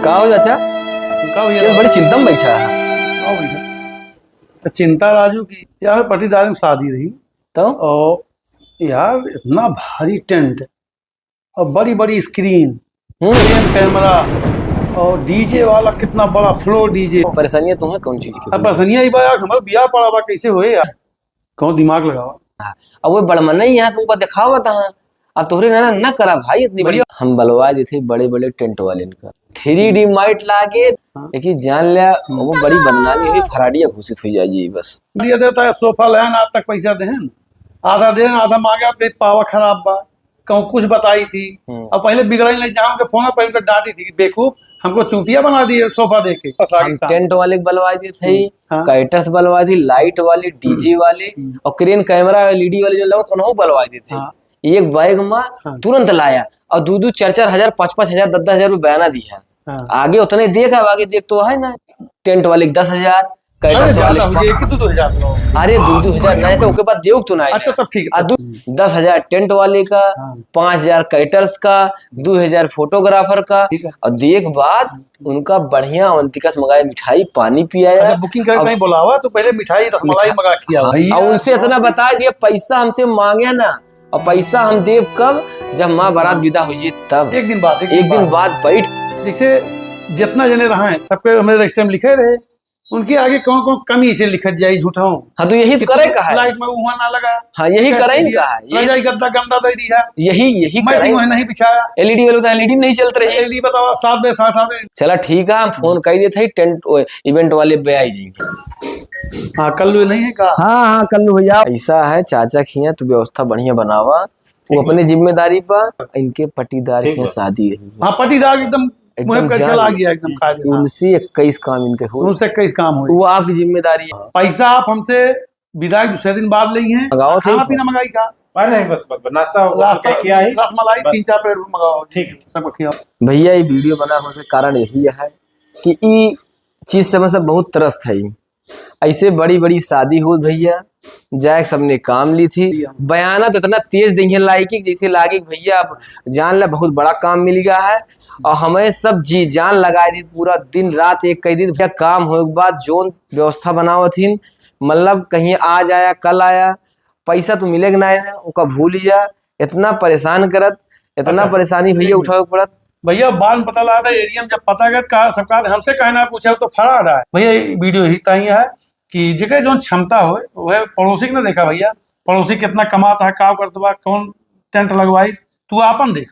का हो चाचा? बड़ी चिंता में बैठा है। तो चिंता राजू की यार पटीदार में शादी रही तो और यार इतना भारी टेंट और बड़ी बड़ी स्क्रीन कैमरा और डीजे वाला कितना बड़ा फ्लोर डीजे। परेशानियां तुम्हें कौन चीज की? अब पसंदिया ही बा यार हमारा ब्याह पड़ा बा कैसे होए यार कौन दिमाग लगावा। अब वो बड़मन ही यहाँ तुमको दिखावा था। अब तोहरे ना करा भाई इतनी बड़ी। हम बलवा दी थे बड़े बड़े टेंट वाले इनका 3D माइट लाके एक चीज जान लिया वो बड़ी बदनामी हुई फराडिया घोषित हो जाएगी बस। दिया देता है सोफा लेन आज तक पैसा देहन आधा देन आधा मांगा पे पावा खराब बा कहूँ कुछ बताई थी और पहले बिगड़ नहीं जाऊँ के फोन पर उनका डांटी थी बेवकूफ हमको चूतिया बना दी सोफा दे के। हम टेंट वाले बनवाई दी थी काइटर्स बनवाई थी लाइट वाले डीजे वाले और क्रेन कैमरा LED वाले जो लगो उन्होंने बनवाई दी थी। एक बैग में तुरंत लाया और 2-2 4-4 हजार 5-5 हजार 10-10 हजार रुपये बयाना दिया। आगे उतने देख अब आगे देख तो है ना टेंट वाले 10 हजार अरे 2-2 हजार नहीं तो उसके बाद देव तो नहीं। अच्छा तब ठीक है 10 हजार टेंट वाले का 5 हजार कैटर्स का 2 हजार फोटोग्राफर का और देख बाद उनका बढ़िया अवंतिकस मंगाए मिठाई पानी पियाया। बुकिंग करके कहीं बुलावा तो पहले मिठाई रसमलाई मंगा किया और उनसे इतना बता दिया पैसा हमसे मांगे ना और पैसा हम देव कब जब माँ बारात विदा हुई तब एक दिन बाद बैठ जैसे जितना जने रहा है सबके हमें रजिस्टर में लिखे रहे उनके आगे कौन कौन कमी से लिखत जाए झूठा हूँ। हाँ तो यही तो करे का है लाइट में वहाँ ना लगा। हाँ यही करे का है गद्दा गंदा दे दिया यही करे नहीं बिछाया LED वाले तो LED नहीं चलते रही LED बताओ 7 बजे 7 चला ठीक है हम फोन कर देते टेंट इवेंट वाले पे आई जाएंगे। हाँ कल्लू नहीं है का हाँ कल्लू भैया ऐसा है चाचा खिया तो व्यवस्था बढ़िया बनावा वो अपने जिम्मेदारी पर इनके पटीदार की शादी है। हाँ पटीदार एकदम चला गया एकदम कायदे उनसे 21 काम इनके हो उनसे 21 काम हुए वो आपकी जिम्मेदारी है। पैसा आप हमसे विदाई दूसरे दिन बाद ली है खाना पीना मंगाई का नहीं बस नाश्ता किया है रसमलाई 3-4 प्लेट मंगाओ ठीक है सब खिलाओ। भैया ये वीडियो बनाने का कारण यही है कि ये चीज से मतलब बहुत त्रस्त है। ऐसे बड़ी बड़ी शादी हो भैया जाए सबने काम ली थी बयाना तो इतना तेज देंगे लाइकी जैसे लागे भैया अब जान ला बहुत बड़ा काम मिल गया है और हमें सब जी जान लगाई दी पूरा दिन रात एक कई दिन भैया काम हो के बाद जोन व्यवस्था बनाओ थी मतलब कहीं आज आया कल आया पैसा तो मिलेगा ना उसका भूल जा इतना परेशान करत इतना परेशानी भैया उठाओ पड़त। भैया बाद में पता लगा था एरिया में जब पता कर कहा सबका हमसे कहना पूछा तो फरा रहा है भैया वीडियो ही तही है कि जगह जो क्षमता हो वह पड़ोसी ने देखा भैया पड़ोसी कितना कमाता है काम करता कौन टेंट लगवाई तू आपन देखा।